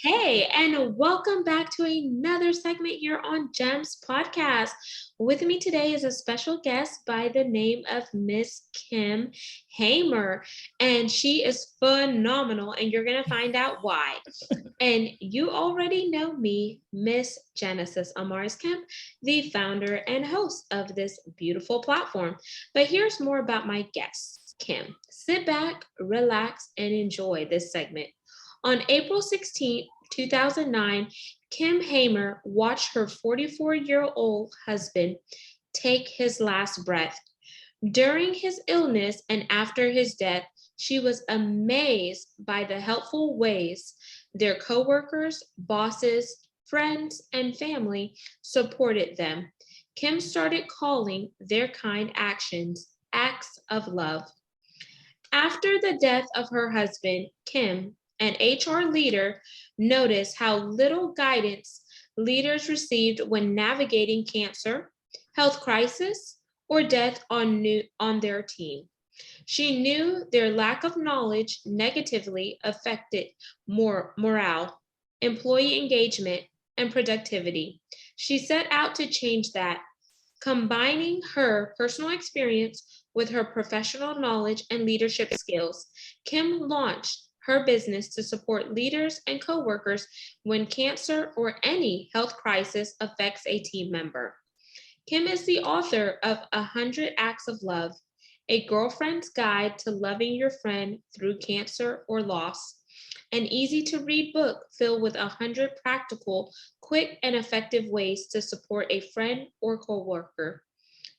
Hey, and welcome back to another segment here on GEMS podcast. With me today is a special guest by the name of Miss Kim Hamer, and she is phenomenal, and you're going to find out why. And you already know me, Miss Genesis Amaris Kemp, the founder and host of this beautiful platform. But here's more about my guest, Kim. Sit back, relax, and enjoy this segment. On April 16th, 2009, Kim Hamer watched her 44-year-old husband take his last breath. During his illness and after his death, she was amazed by the helpful ways their coworkers, bosses, friends, and family supported them. Kim started calling their kind actions acts of love. After the death of her husband, Kim, an HR leader, noticed how little guidance leaders received when navigating cancer, health crisis, or death on their team. She knew their lack of knowledge negatively affected morale, employee engagement, and productivity. She set out to change that, combining her personal experience with her professional knowledge and leadership skills. Kim launched her business to support leaders and coworkers when cancer or any health crisis affects a team member. Kim is the author of 100 Acts of Love, a girlfriend's guide to loving your friend through cancer or loss, an easy to read book filled with 100 practical, quick, and effective ways to support a friend or coworker.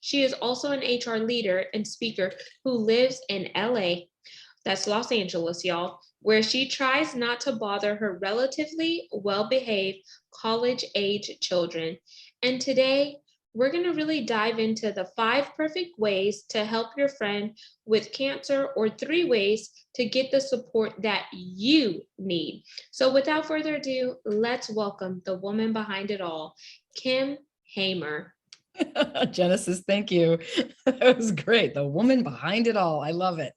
She is also an HR leader and speaker who lives in LA, that's Los Angeles, y'all, where she tries not to bother her relatively well behaved college age children. And today, we're going to really dive into the 5 perfect ways to help your friend with cancer or 3 ways to get the support that you need. So, without further ado, let's welcome the woman behind it all, Kim Hamer. Genesis, thank you. That was great. The woman behind it all. I love it.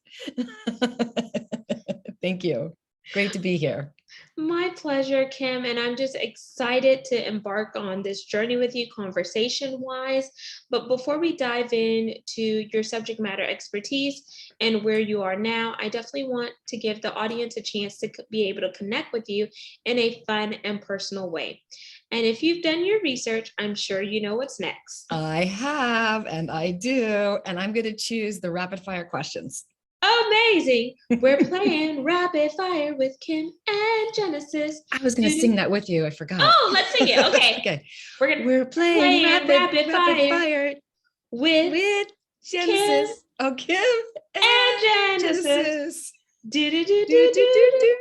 Thank you. Great to be here. My pleasure, Kim. And I'm just excited to embark on this journey with you, conversation wise. But before we dive into your subject matter expertise and where you are now, I definitely want to give the audience a chance to be able to connect with you in a fun and personal way. And if you've done your research, I'm sure you know what's next. I have, and I do. And I'm going to choose the rapid fire questions. Amazing. We're playing rapid fire with Kim and Genesis. I was going to sing that with you. I forgot. Oh, let's sing it. Okay. Okay. We're playing rapid fire with Genesis. Kim Kim and Genesis. Do do do Do, do do, do do, do.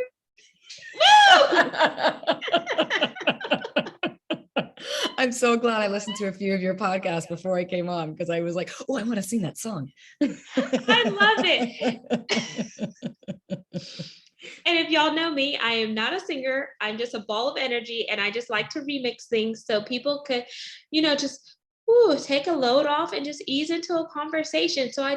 I'm so glad I listened to a few of your podcasts before I came on because I was like, oh, I want to sing that song. I love it. And if y'all know me, I am not a singer. I'm just a ball of energy, and I just like to remix things so people could, just take a load off and just ease into a conversation. So I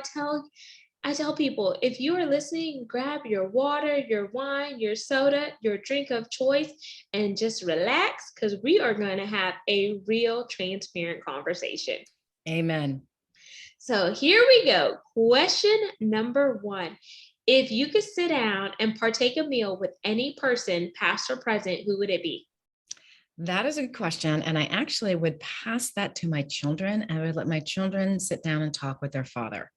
tell people, if you are listening, grab your water, your wine, your soda, your drink of choice, and just relax because we are going to have a real transparent conversation. Amen. So here we go. Question number 1. If you could sit down and partake a meal with any person, past or present, who would it be? That is a good question. And I actually would pass that to my children. I would let my children sit down and talk with their father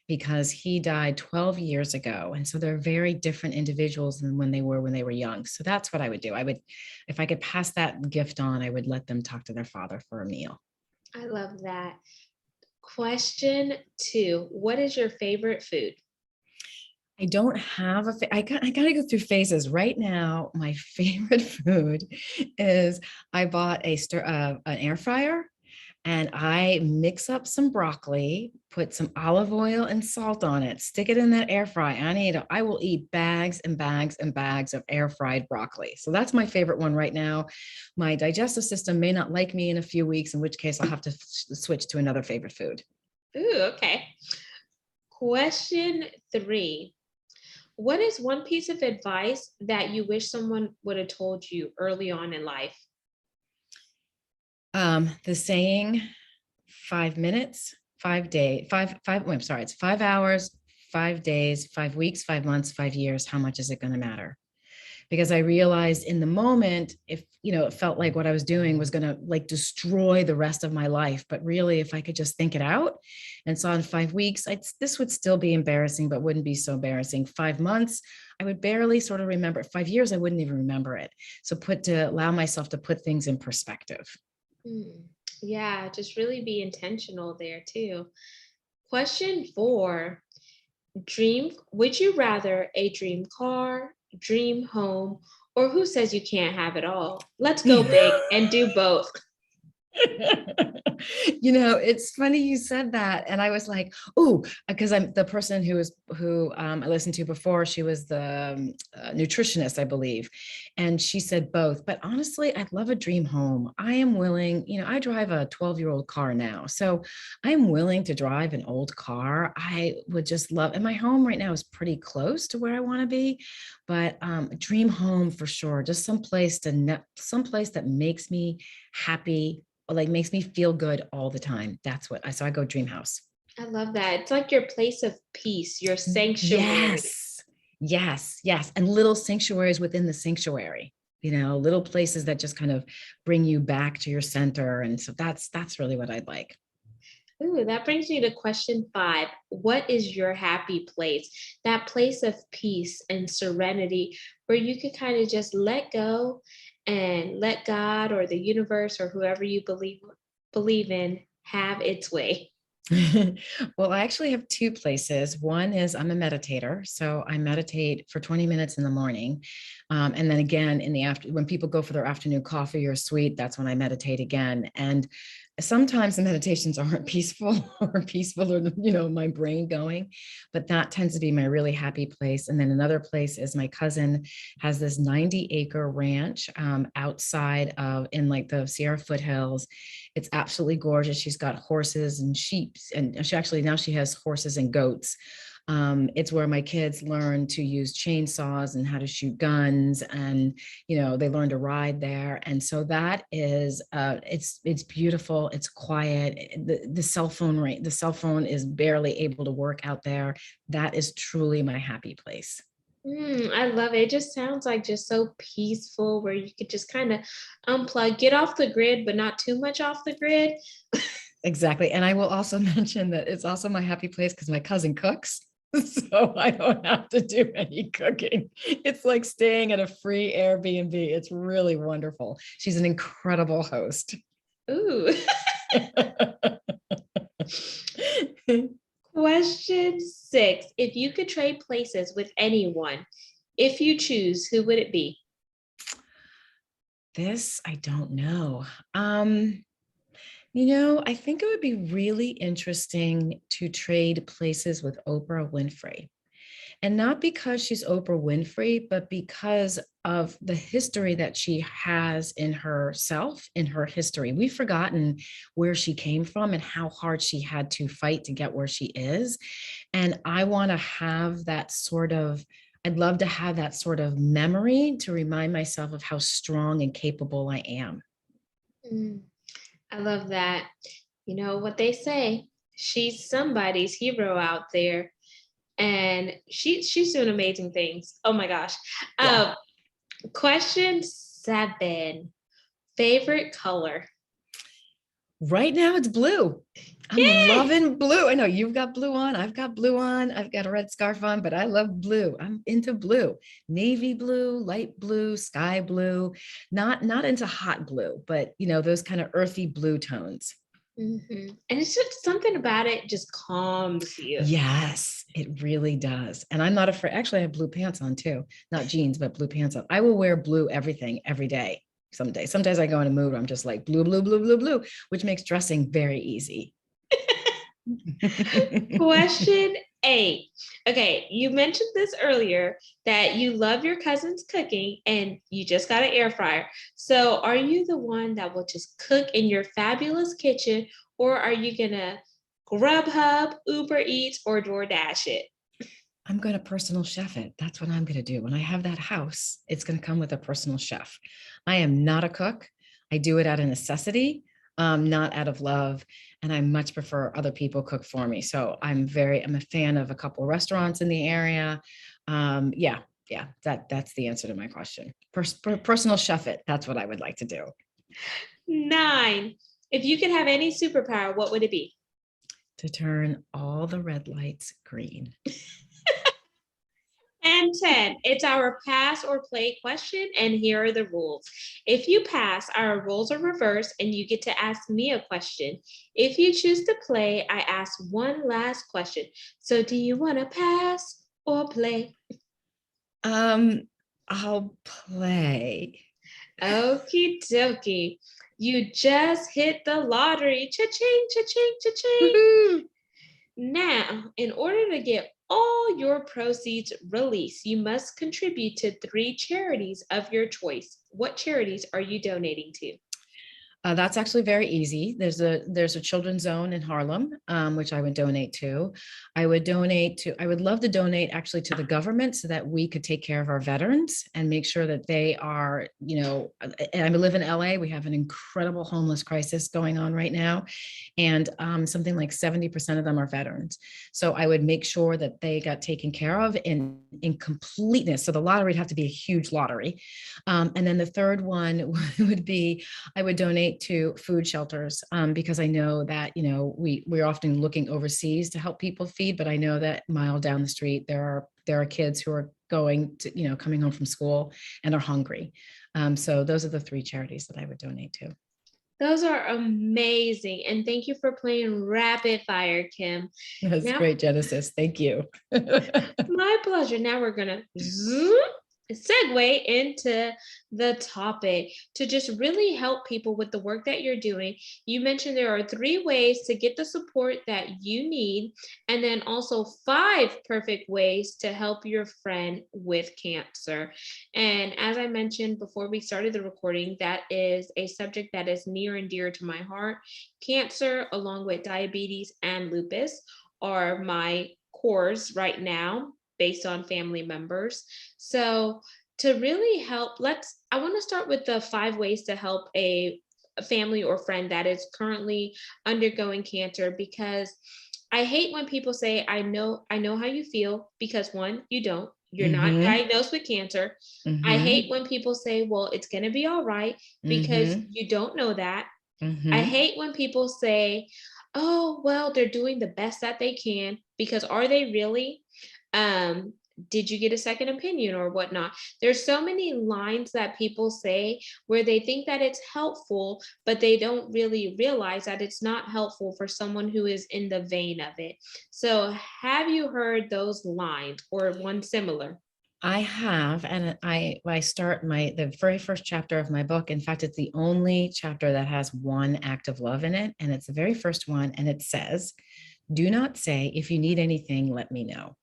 because he died 12 years ago. And so they're very different individuals than when they were young. So that's what I would do. If I could pass that gift on, I would let them talk to their father for a meal. I love that. Question 2. What is your favorite food? I don't have I got to go through phases. Right now, my favorite food is I bought an air fryer and I mix up some broccoli, put some olive oil and salt on it, stick it in that air fry. I will eat bags and bags and bags of air fried broccoli. So that's my favorite one right now. My digestive system may not like me in a few weeks, in which case I'll have to switch to another favorite food. Ooh, okay. Question 3. What is one piece of advice that you wish someone would have told you early on in life? The saying 5 minutes, 5 day, I'm sorry, it's 5 hours, 5 days, 5 weeks, 5 months, 5 years. How much is it going to matter? Because I realized in the moment, if, it felt like what I was doing was going to like destroy the rest of my life. But really, if I could just think it out and saw in 5 weeks, this would still be embarrassing, but wouldn't be so embarrassing. 5 months, I would barely sort of remember it. 5 years, I wouldn't even remember it. So to allow myself to put things in perspective. Hmm. Yeah, just really be intentional there too. Question 4. Would you rather a dream car, dream home, or who says you can't have it all? Let's go big and do both. It's funny you said that. And I was like, oh, because I'm the person who I listened to before. She was the nutritionist, I believe. And she said both. But honestly, I'd love a dream home. I am willing, I drive a 12-year-old car now. So I'm willing to drive an old car. I would just love, and my home right now is pretty close to where I want to be. But a dream home for sure. Just someplace that makes me happy, like makes me feel good all the time. So I go dream house. I love that. It's like your place of peace, your sanctuary. Yes, yes, yes. And little sanctuaries within the sanctuary, little places that just kind of bring you back to your center. And so that's really what I'd like. Ooh, that brings me to question 5. What is your happy place? That place of peace and serenity where you could kind of just let go and let God or the universe or whoever you believe in have its way. Well, I actually have two places. One is I'm a meditator, so I meditate for 20 minutes in the morning, and then again in the after when people go for their afternoon coffee or sweet, that's when I meditate again. And sometimes the meditations aren't peaceful or my brain going, but that tends to be my really happy place. And then another place is my cousin has this 90-acre ranch outside of in like the Sierra foothills. It's absolutely gorgeous. She's got horses and sheep, and now she has horses and goats. It's where my kids learn to use chainsaws and how to shoot guns, and they learn to ride there. And so that is it's beautiful. It's quiet. The cell phone is barely able to work out there. That is truly my happy place. I love it. It just sounds like just so peaceful where you could just kind of unplug, get off the grid, but not too much off the grid. Exactly. And I will also mention that it's also my happy place because my cousin cooks. So I don't have to do any cooking. It's like staying at a free Airbnb. It's really wonderful. She's an incredible host. Ooh. Question 6. If you could trade places with anyone, if you choose, who would it be? This, I don't know. I think it would be really interesting to trade places with Oprah Winfrey. And not because she's Oprah Winfrey, but because of the history that she has in herself, in her history. We've forgotten where she came from and how hard she had to fight to get where she is. And I'd love to have that sort of memory to remind myself of how strong and capable I am. Mm, I love that. You know what they say, she's somebody's hero out there. And she's doing amazing things. Oh my gosh. Yeah. Um, Question 7. Favorite color? Right now it's blue. I'm Yay! loving blue. I know you've got blue on. I've got blue on. I've got a red scarf on, but I love blue. I'm into blue. Navy blue, light blue, sky blue. Not into hot blue, but those kind of earthy blue tones. And it's just something about it just calms you. Yes, it really does. And I'm not afraid. Actually, I have blue pants on too. Not jeans, but blue pants on. I will wear blue everything every day. Some days I go in a mood where I'm just like blue, blue, blue, blue, blue, which makes dressing very easy. Question 8. Okay, you mentioned this earlier that you love your cousin's cooking and you just got an air fryer. So, are you the one that will just cook in your fabulous kitchen, or are you gonna Grubhub, Uber Eats, or DoorDash it? I'm going to personal chef it. That's what I'm going to do. When I have that house, it's going to come with a personal chef. I am not a cook. I do it out of necessity, not out of love. And I much prefer other people cook for me. So I'm a fan of a couple of restaurants in the area. Yeah, yeah, that's the answer to my question. Personal chef it. That's what I would like to do. 9. If you could have any superpower, what would it be? To turn all the red lights green. And 10, it's our pass or play question, and here are the rules. If you pass, our rules are reversed, and you get to ask me a question. If you choose to play, I ask one last question. So, do you want to pass or play? I'll play. Okie dokie. You just hit the lottery. Cha-ching, cha-ching, cha-ching. Woohoo! Now, in order to get all your proceeds released, you must contribute to 3 charities of your choice. What charities are you donating to? That's actually very easy. There's a children's zone in Harlem, which I would donate to. I would love to donate actually to the government so that we could take care of our veterans and make sure that they are, and I live in LA. We have an incredible homeless crisis going on right now. And something like 70% of them are veterans. So I would make sure that they got taken care of in completeness. So the lottery would have to be a huge lottery. And then the third one would be, I would donate to food shelters because I know that, we're often looking overseas to help people feed, but I know that mile down the street, there are kids who are coming home from school and are hungry. So those are the 3 charities that I would donate to. Those are amazing. And thank you for playing rapid fire, Kim. That's Now, great, Genesis. Thank you. my pleasure. Now we're going to segue into the topic to just really help people with the work that you're doing. You mentioned there are 3 ways to get the support that you need, and then also 5 perfect ways to help your friend with cancer. And as I mentioned before we started the recording, that is a subject that is near and dear to my heart. Cancer, along with diabetes and lupus, are my cores right now based on family members. So to really help, I want to start with the 5 ways to help a family or friend that is currently undergoing cancer, because I hate when people say, I know how you feel, because 1, you don't. You're not Mm-hmm. diagnosed with cancer. I Mm-hmm. hate when people say, well, it's going to be all right, because Mm-hmm. you don't know that. I Mm-hmm. hate when people say, oh, well, they're doing the best that they can, because are they really? um did you get a second opinion or whatnot? There's so many lines that people say where they think that it's helpful, but they don't really realize that it's not helpful for someone who is in the vein of it. So have you heard those lines or one similar? I have, and I start the very first chapter of my book. In fact, it's the only chapter that has one act of love in it, and it's the very first one, and it says, "Do not say, if you need anything, let me know."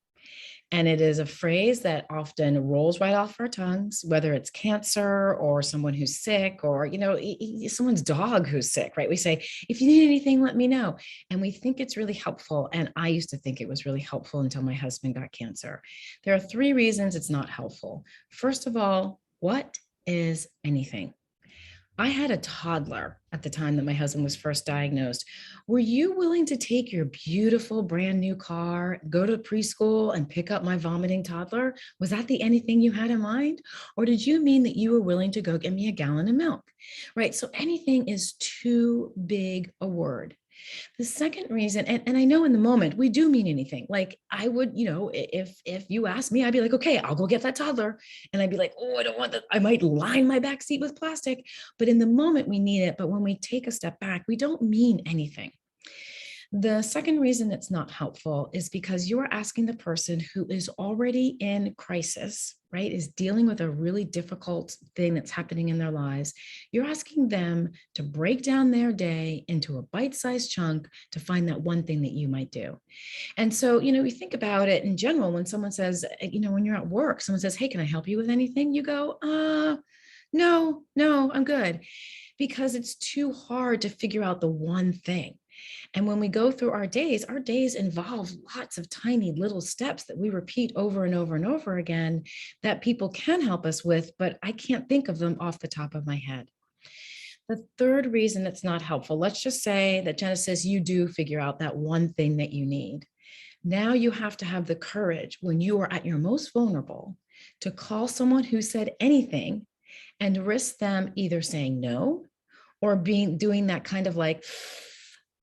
And it is a phrase that often rolls right off our tongues, whether it's cancer or someone who's sick or, someone's dog who's sick, right? We say, if you need anything, let me know. And we think it's really helpful. And I used to think it was really helpful until my husband got cancer. There are 3 reasons it's not helpful. First of all, what is anything? I had a toddler at the time that my husband was first diagnosed. Were you willing to take your beautiful brand new car, go to preschool and pick up my vomiting toddler? Was that the anything you had in mind? Or did you mean that you were willing to go get me a gallon of milk? Right. So anything is too big a word. The second reason, and I know in the moment we do mean anything. Like I would, if you ask me, I'd be like, okay, I'll go get that toddler. And I'd be like, oh, I don't want that. I might line my back seat with plastic. But in the moment we need it. But when we take a step back, we don't mean anything. The second reason it's not helpful is because you are asking the person who is already in crisis, right, is dealing with a really difficult thing that's happening in their lives. You're asking them to break down their day into a bite-sized chunk to find that one thing that you might do. And so, we think about it in general, when someone says, when you're at work, someone says, hey, can I help you with anything? You go, no, I'm good. Because it's too hard to figure out the one thing. And when we go through our days involve lots of tiny little steps that we repeat over and over and over again that people can help us with, but I can't think of them off the top of my head. The third reason it's not helpful, let's just say that Genesis, you do figure out that one thing that you need. Now you have to have the courage when you are at your most vulnerable to call someone who said anything and risk them either saying no or doing that kind of like,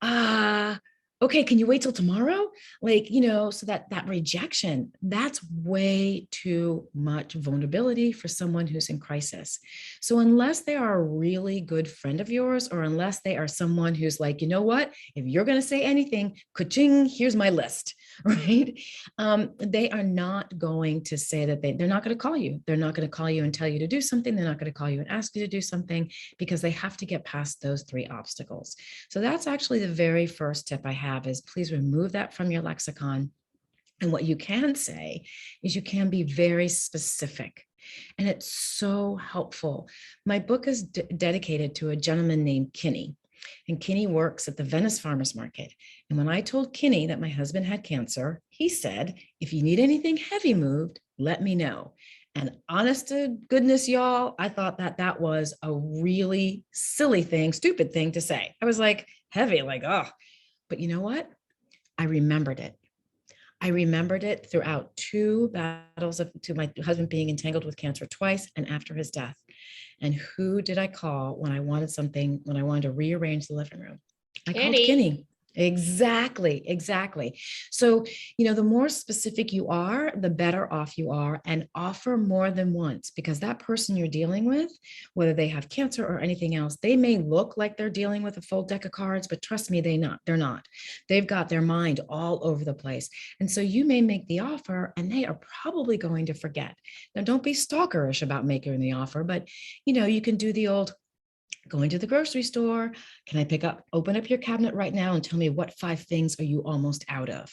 ah, okay, can you wait till tomorrow? Like, so that rejection, that's way too much vulnerability for someone who's in crisis. So unless they are a really good friend of yours, or unless they are someone who's like, you know what, if you're going to say anything, ka-ching, here's my list, right? They are not going to say that they're not going to call you. They're not going to call you and tell you to do something. They're not going to call you and ask you to do something, because they have to get past those three obstacles. So that's actually the very first tip I have, is please remove that from your lexicon. And what you can say is you can be very specific. And it's so helpful. My book is dedicated to a gentleman named Kinney. And Kinney works at the Venice Farmers Market. And when I told Kinney that my husband had cancer, he said, if you need anything heavy moved, let me know. And honest to goodness, y'all, I thought that was a really silly thing, stupid thing to say. I was like, heavy, like, oh, but you know what? I remembered it. I remembered it throughout two battles to my husband being entangled with cancer twice and after his death. And who did I call when I wanted something, when I wanted to rearrange the living room? I called Kinney. Exactly. So, the more specific you are, the better off you are, and offer more than once, because that person you're dealing with, whether they have cancer or anything else, they may look like they're dealing with a full deck of cards, but trust me, they're not. They've got their mind all over the place. And so you may make the offer and they are probably going to forget. Now, don't be stalkerish about making the offer, but you can do the old, going to the grocery store. Can I open up your cabinet right now and tell me what 5 things are you almost out of?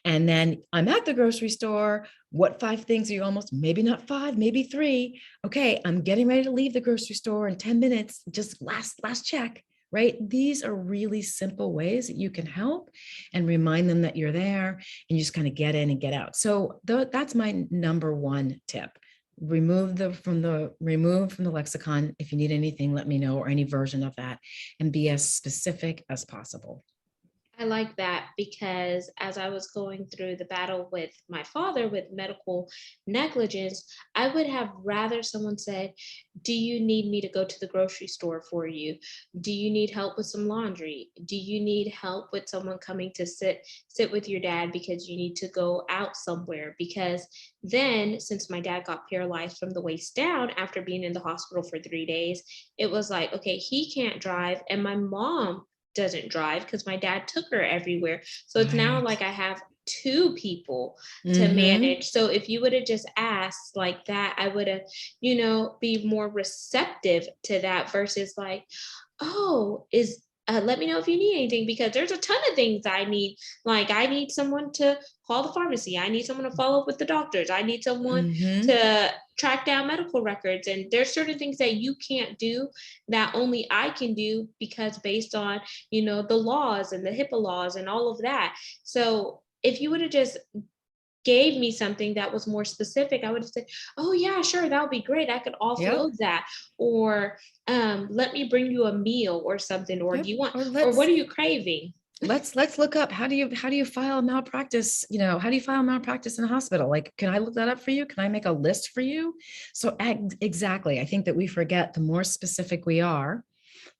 And then I'm at the grocery store. What 5 things are you almost, maybe not 5, maybe 3. Okay, I'm getting ready to leave the grocery store in 10 minutes. Just last check, right? These are really simple ways that you can help and remind them that you're there, and you just kind of get in and get out. So that's my number one tip. Remove from the lexicon. If you need anything, let me know, or any version of that, and be as specific as possible. I like that, because as I was going through the battle with my father with medical negligence, I would have rather someone said, do you need me to go to the grocery store for you? Do you need help with some laundry? Do you need help with someone coming to sit with your dad because you need to go out somewhere? Because then, since my dad got paralyzed from the waist down after being in the hospital for 3 days, it was like, okay, he can't drive, and my mom doesn't drive because my dad took her everywhere. So it's now like I have 2 people to manage. So if you would have just asked like that, I would have, be more receptive to that, versus like, oh, let me know if you need anything, because there's a ton of things I need. Like, I need someone to call the pharmacy. I need someone to follow up with the doctors. I need someone to track down medical records. And there's certain things that you can't do that only I can do, because based on, the laws and the HIPAA laws and all of that. So if you would have just gave me something that was more specific, I would have said, oh yeah, sure, that would be great. I could offload that. Or let me bring you a meal or something. Or do you want, or what are you craving? Let's look up, how do you file malpractice? How do you file malpractice in a hospital? Like, can I look that up for you? Can I make a list for you? So exactly. I think that we forget, the more specific we are,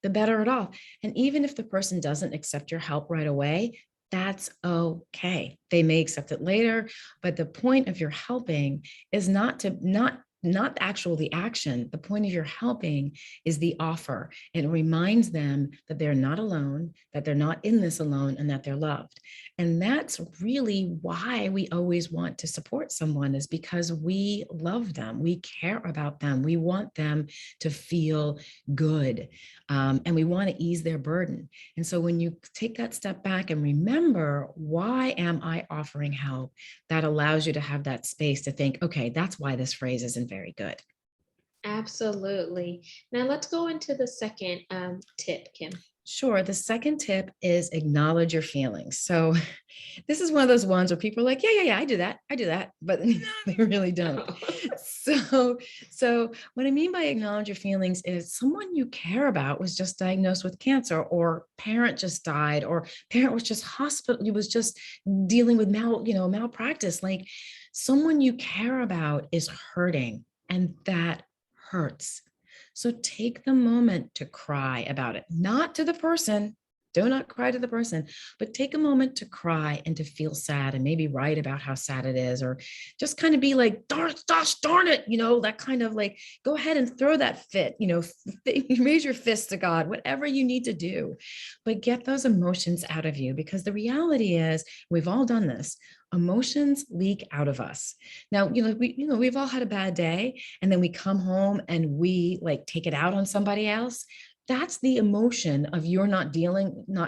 the better it off. And even if the person doesn't accept your help right away, that's okay. They may accept it later, but the point of your helping is not the action. The point of your helping is the offer. It reminds them that they're not alone, that they're not in this alone, and that they're loved. And that's really why we always want to support someone, is because we love them. We care about them. We want them to feel good. And we want to ease their burden. And so when you take that step back and remember, why am I offering help? That allows you to have that space to think, okay, that's why this phrase isn't very good. Absolutely. Now let's go into the second tip, Kim. Sure. The second tip is acknowledge your feelings. So this is one of those ones where people are like, yeah, I do that. I do that, but they really don't. So, so what I mean by acknowledge your feelings is someone you care about was just diagnosed with cancer, or parent just died, or parent was just hospital, he was just dealing with malpractice. Like someone you care about is hurting, and that hurts. So take the moment to cry about it, not to the person. Do not cry to the person, but take a moment to cry and to feel sad and maybe write about how sad it is, or just kind of be like, gosh, darn it, that kind of like, go ahead and throw that fit, raise your fist to God, whatever you need to do, but get those emotions out of you, because the reality is we've all done this. Emotions leak out of us. Now, we've all had a bad day, and then we come home and we like take it out on somebody else. That's the emotion of you're not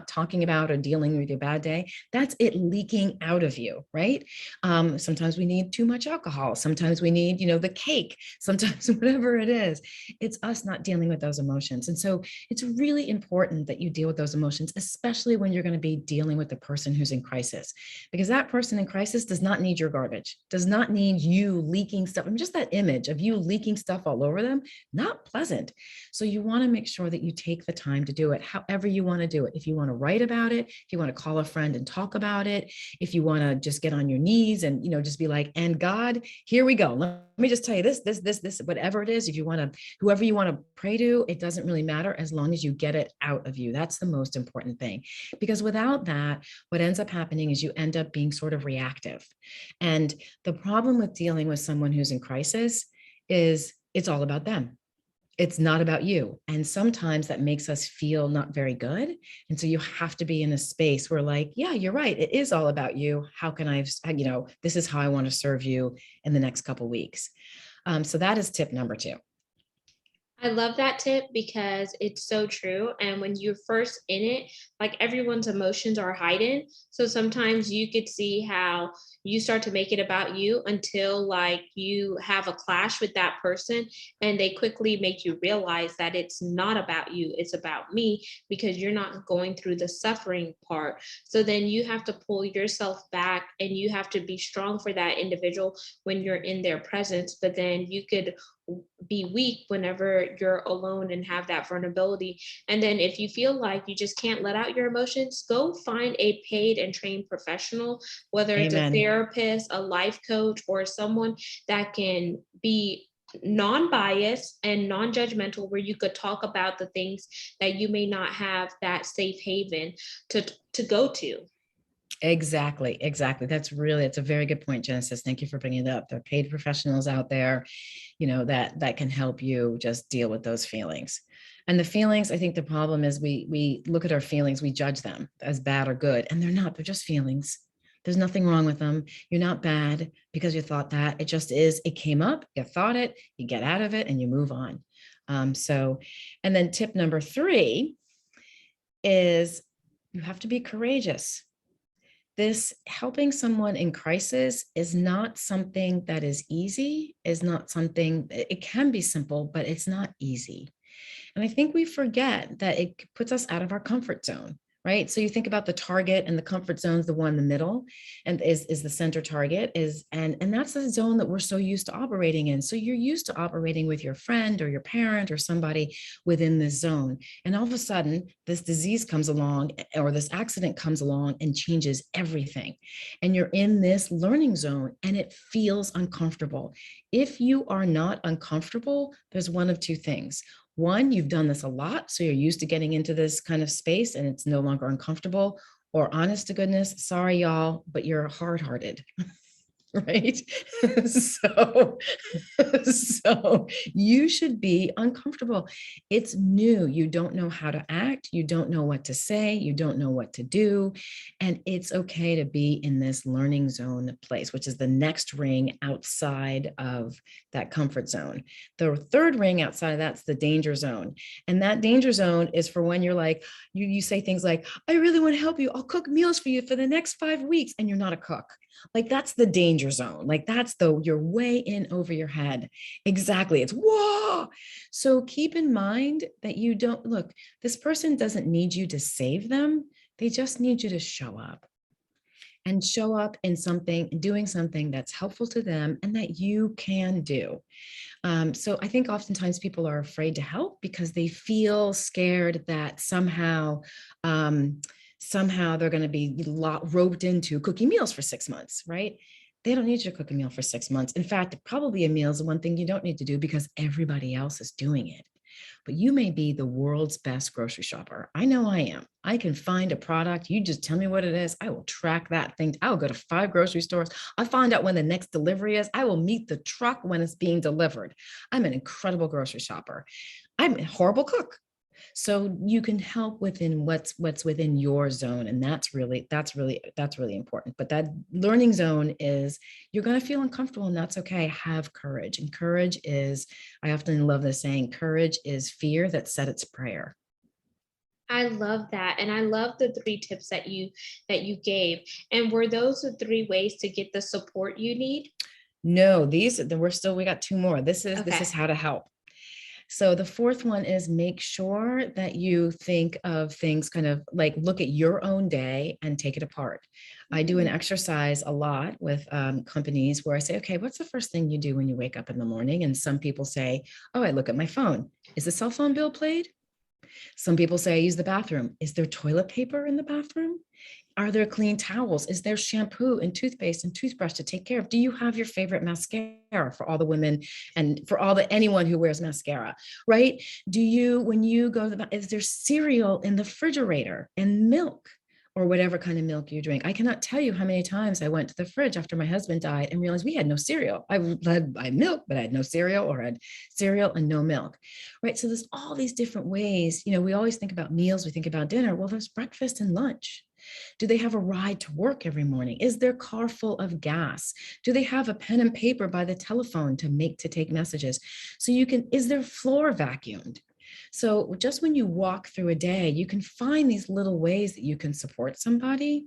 talking about or dealing with your bad day. That's it leaking out of you, right? Sometimes we need too much alcohol. Sometimes we need, the cake. Sometimes whatever it is, it's us not dealing with those emotions. And so it's really important that you deal with those emotions, especially when you're going to be dealing with the person who's in crisis, because that person in crisis does not need your garbage, does not need you leaking stuff. I mean, just that image of you leaking stuff all over them, not pleasant. So you want to make sure that you take the time to do it however you want to do it. If you want to write about it, if you want to call a friend and talk about it, if you want to just get on your knees and, just be like, and God, here we go. Let me just tell you this, whatever it is, if you want to, whoever you want to pray to, it doesn't really matter as long as you get it out of you. That's the most important thing, because without that, what ends up happening is you end up being sort of reactive. And the problem with dealing with someone who's in crisis is it's all about them. It's not about you. And sometimes that makes us feel not very good. And so you have to be in a space where like, yeah, you're right. It is all about you. How can I, this is how I want to serve you in the next couple of weeks. So that is tip number 2. I love that tip because it's so true. And when you're first in it, like everyone's emotions are heightened. So sometimes you could see how you start to make it about you until like you have a clash with that person and they quickly make you realize that it's not about you, it's about me, because you're not going through the suffering part. So then you have to pull yourself back and you have to be strong for that individual when you're in their presence. But then you could be weak whenever you're alone and have that vulnerability. And then if you feel like you just can't let out your emotions, go find a paid and trained professional, whether it's a Amen. therapist, a life coach, or someone that can be non-biased and non-judgmental, where you could talk about the things that you may not have that safe haven to go to. Exactly. It's a very good point, Genesis. Thank you for bringing it up. There are paid professionals out there, that can help you just deal with those feelings. And the feelings, I think the problem is we look at our feelings, we judge them as bad or good, and they're not. They're just feelings. There's nothing wrong with them. You're not bad because you thought that. It just is. It came up, you thought it, you get out of it, and you move on. And then tip number 3 is you have to be courageous. This helping someone in crisis is not something that is easy, is not something, it can be simple, but it's not easy. And I think we forget that it puts us out of our comfort zone, right? So you think about the target, and the comfort zone is the one in the middle, and is the center target is, and that's the zone that we're so used to operating in. So you're used to operating with your friend or your parent or somebody within this zone. And all of a sudden, this disease comes along, or this accident comes along and changes everything. And you're in this learning zone and it feels uncomfortable. If you are not uncomfortable, there's one of two things. One, you've done this a lot, so you're used to getting into this kind of space and it's no longer uncomfortable. Or honest to goodness, sorry, y'all, but you're hard-hearted. Right? so, so you should be uncomfortable. It's new. You don't know how to act. You don't know what to say. You don't know what to do. And it's okay to be in this learning zone place, which is the next ring outside of that comfort zone. The third ring outside of that's the danger zone. And that danger zone is for when you're like, you say things like, I really want to help you. I'll cook meals for you for the next 5 weeks. And you're not a cook. Like that's the danger zone. Like that's you're way in over your head. Exactly. It's whoa. So keep in mind that you don't look, this person doesn't need you to save them. They just need you to show up and show up in something, doing something that's helpful to them and that you can do. So I think oftentimes people are afraid to help because they feel scared that somehow they're going to be roped into cooking meals for 6 months, right? They don't need you to cook a meal for 6 months. In fact, probably a meal is the one thing you don't need to do because everybody else is doing it. But you may be the world's best grocery shopper. I know I am. I can find a product. You just tell me what it is. I will track that thing. I will go to 5 grocery stores. I'll find out when the next delivery is. I will meet the truck when it's being delivered. I'm an incredible grocery shopper. I'm a horrible cook. So you can help within what's within your zone, and that's really important. But that learning zone is you're going to feel uncomfortable, and that's okay. Have courage, and courage is, I often love the saying, courage is fear that said its prayer. I love that. And I love the three tips that you gave. And were those the three ways to get the support you need? No, we got two more. This is Okay. how to help. So the fourth one is make sure that you think of things kind of like look at your own day and take it apart. I do an Mm. exercise a lot with companies where I say, okay, what's the first thing you do when you wake up in the morning? And some people say, oh, I look at my phone. Is the cell phone bill paid? Some people say I use the bathroom. Is there toilet paper in the bathroom? Are there clean towels? Is there shampoo and toothpaste and toothbrush to take care of? Do you have your favorite mascara for all the women and for anyone who wears mascara, right? When you go to is there cereal in the refrigerator and milk? Or whatever kind of milk you drink. I cannot tell you how many times I went to the fridge after my husband died and realized we had no cereal. I had milk, but I had no cereal, or had cereal and no milk, right? So there's all these different ways. We always think about meals, we think about dinner. Well, there's breakfast and lunch. Do they have a ride to work every morning? Is their car full of gas? Do they have a pen and paper by the telephone to take messages? So is their floor vacuumed? So just when you walk through a day, you can find these little ways that you can support somebody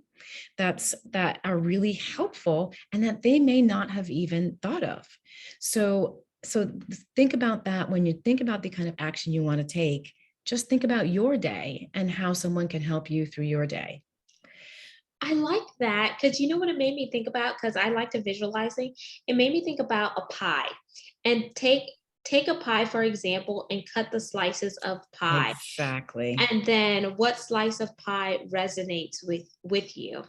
that are really helpful and that they may not have even thought of. So think about that when you think about the kind of action you want to take. Just think about your day and how someone can help you through your day. I like that because you know what it made me think about? Because I like to visualizing. It made me think about a pie and take a pie, for example, and cut the slices of pie. Exactly. And then what slice of pie resonates with you?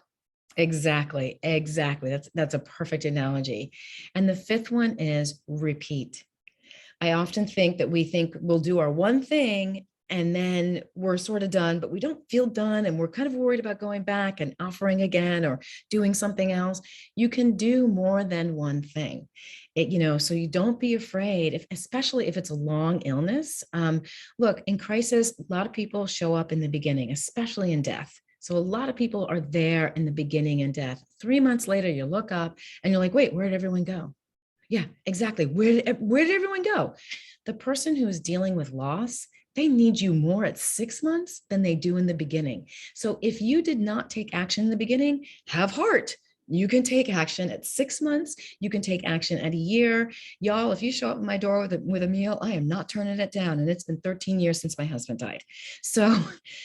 Exactly. That's a perfect analogy. And the fifth one is repeat. I often think that we think we'll do our one thing and then we're sort of done, but we don't feel done. And we're kind of worried about going back and offering again or doing something else. You can do more than one thing. So you don't be afraid, especially if it's a long illness. Look, in crisis, a lot of people show up in the beginning, especially in death. So a lot of people are there in the beginning and death. 3 months later, you look up and you're like, wait, where did everyone go? Yeah, exactly. Where did everyone go? The person who is dealing with loss, they need you more at 6 months than they do in the beginning. So if you did not take action in the beginning, have heart. You can take action at 6 months. You can take action at a year. Y'all, if you show up at my door with a meal, I am not turning it down. And it's been 13 years since my husband died. So,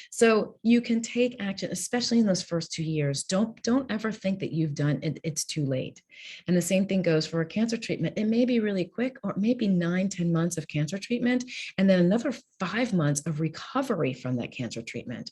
so you can take action, especially in those first 2 years. Don't ever think that you've done it. It's too late. And the same thing goes for a cancer treatment. It may be really quick, or maybe 9-10 months of cancer treatment, and then another 5 months of recovery from that cancer treatment.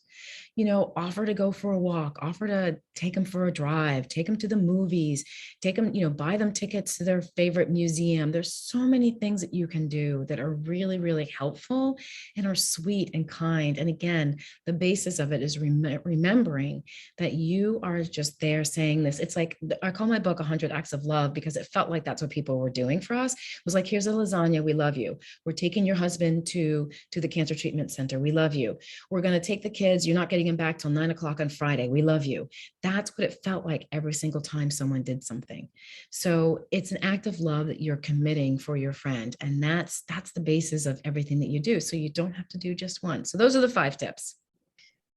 Offer to go for a walk, offer to take them for a drive, take them to the movies, take them, buy them tickets to their favorite museum. There's so many things that you can do that are really, really helpful and are sweet and kind. And again, the basis of it is remembering that you are just there saying this. It's like, I call my book 100 Acts of Love because it felt like that's what people were doing for us. It was like, here's a lasagna. We love you. We're taking your husband to the cancer treatment center. We love you. We're going to take the kids. You're not getting them back till 9 o'clock on Friday. We love you. That's what it felt like every single time someone did something. So it's an act of love that you're committing for your friend. And that's the basis of everything that you do. So you don't have to do just one. So those are the 5 tips.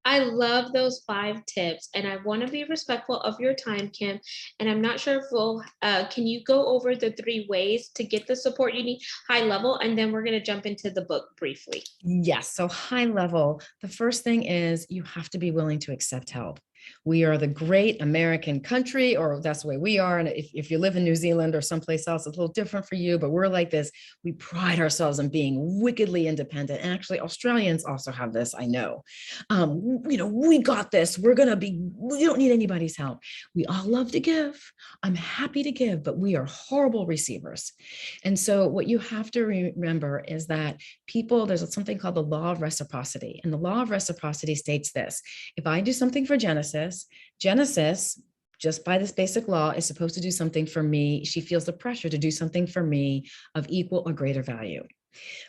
I love those 5 tips, and I want to be respectful of your time, Kim. And I'm not sure if can you go over the 3 ways to get the support you need, high level, and then we're going to jump into the book briefly. Yes. So high level, the first thing is you have to be willing to accept help. We are the great American country, or that's the way we are. And if you live in New Zealand or someplace else, it's a little different for you, but we're like this. We pride ourselves on being wickedly independent. And actually, Australians also have this, I know. We got this. We don't need anybody's help. We all love to give. I'm happy to give, but we are horrible receivers. And so what you have to remember is that there's something called the law of reciprocity. And the law of reciprocity states this: if I do something for Genesis, just by this basic law, is supposed to do something for me. She feels the pressure to do something for me of equal or greater value.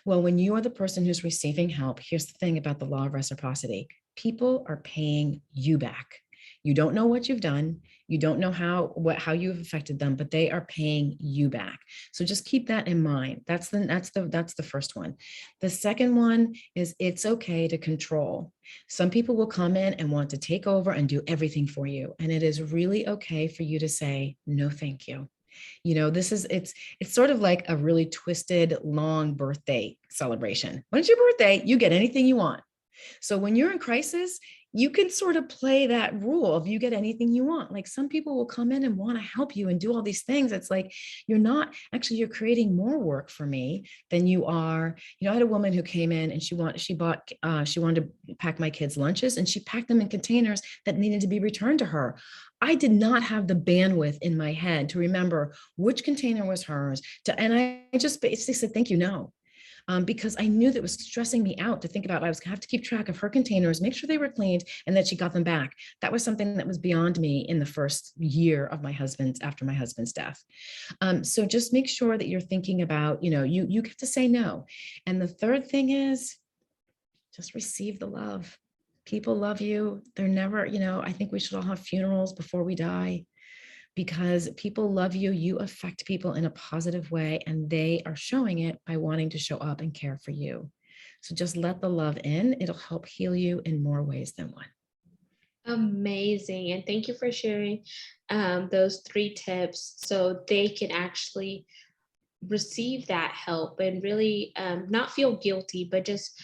Well, when you are the person who's receiving help, here's the thing about the law of reciprocity: people are paying you back. You don't know what you've done. You don't know how you've affected them, but they are paying you back. So just keep that in mind. That's the first one. The second one is it's okay to control. Some people will come in and want to take over and do everything for you. And it is really okay for you to say, no, thank you. It's sort of like a really twisted, long birthday celebration. When it's your birthday, you get anything you want. So when you're in crisis, you can sort of play that rule of you get anything you want. Like some people will come in and want to help you and do all these things. It's like, you're creating more work for me than you are. I had a woman who came in and she wanted to pack my kids' lunches, and she packed them in containers that needed to be returned to her. I did not have the bandwidth in my head to remember which container was hers and I just basically said, thank you, no. Because I knew that it was stressing me out to think about. I was gonna have to keep track of her containers, make sure they were cleaned, and that she got them back. That was something that was beyond me in the first year of after my husband's death. So just make sure that you're thinking about, you get to say no. And the third thing is just receive the love. People love you. They're never, I think we should all have funerals before we die, because people love you. You affect people in a positive way, and they are showing it by wanting to show up and care for you. So just let the love in. It'll help heal you in more ways than one. Amazing. And thank you for sharing those 3 tips so they can actually receive that help and really not feel guilty, but just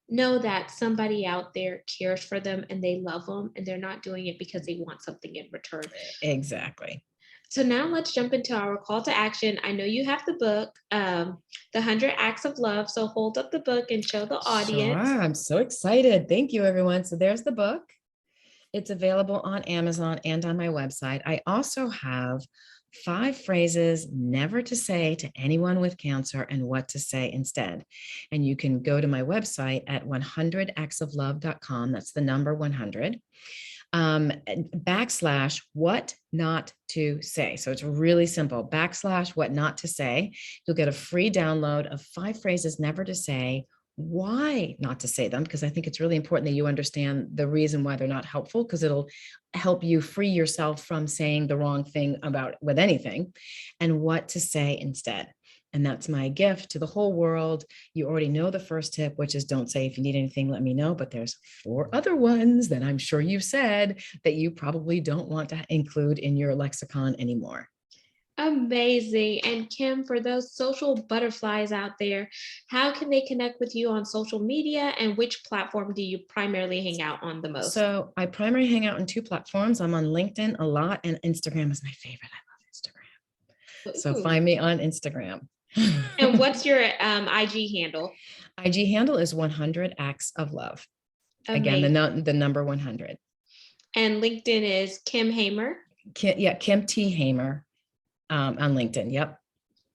know that somebody out there cares for them and they love them and they're not doing it because they want something in return. Exactly. So now let's jump into our call to action. I know you have the book, The 100 Acts of Love. So hold up the book and show the audience. Sure. I'm so excited. Thank you, everyone. So there's the book. It's available on Amazon and on my website. I also have 5 phrases never to say to anyone with cancer and what to say instead. And you can go to my website at 100actsoflove.com. That's the number 100. / what not to say. So it's really simple. / what not to say. You'll get a free download of 5 phrases never to say, why not to say them, because I think it's really important that you understand the reason why they're not helpful, because it'll help you free yourself from saying the wrong thing with anything, and what to say instead. And that's my gift to the whole world. You already know the first tip, which is don't say, if you need anything, let me know. But there's 4 other ones that I'm sure you've said that you probably don't want to include in your lexicon anymore. Amazing. And Kim, for those social butterflies out there, how can they connect with you on social media, and which platform do you primarily hang out on the most? So I primarily hang out on 2 platforms. I'm on LinkedIn a lot, and Instagram is my favorite. I love Instagram. So find me on Instagram. And what's your IG handle? IG handle is 100 Acts of Love. Amazing. Again, the number 100. And LinkedIn is Kim Hamer. Kemp T. Hamer on LinkedIn. Yep.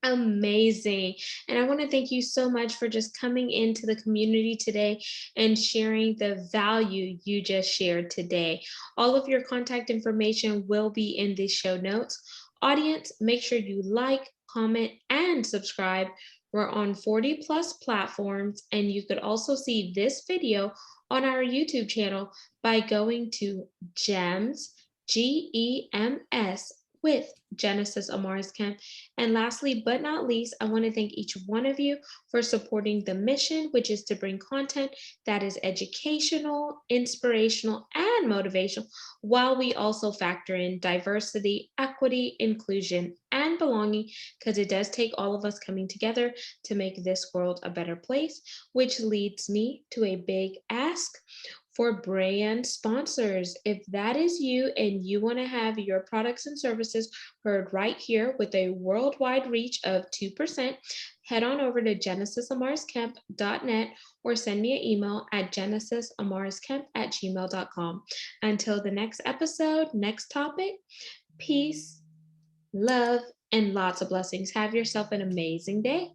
Amazing. And I want to thank you so much for just coming into the community today and sharing the value you just shared today. All of your contact information will be in the show notes. Audience, make sure you like, comment, and subscribe. We're on 40+ platforms, and you could also see this video on our YouTube channel by going to GEMS, GEMS with Genesis Amaris Kemp. And lastly, but not least, I want to thank each one of you for supporting the mission, which is to bring content that is educational, inspirational, and motivational, while we also factor in diversity, equity, inclusion, and belonging, because it does take all of us coming together to make this world a better place, which leads me to a big ask for brand sponsors. If that is you and you want to have your products and services heard right here with a worldwide reach of 2%, head on over to genesisamariscamp.net or send me an email at genesisamariscamp@gmail.com. Until the next episode, next topic, peace, love, and lots of blessings. Have yourself an amazing day.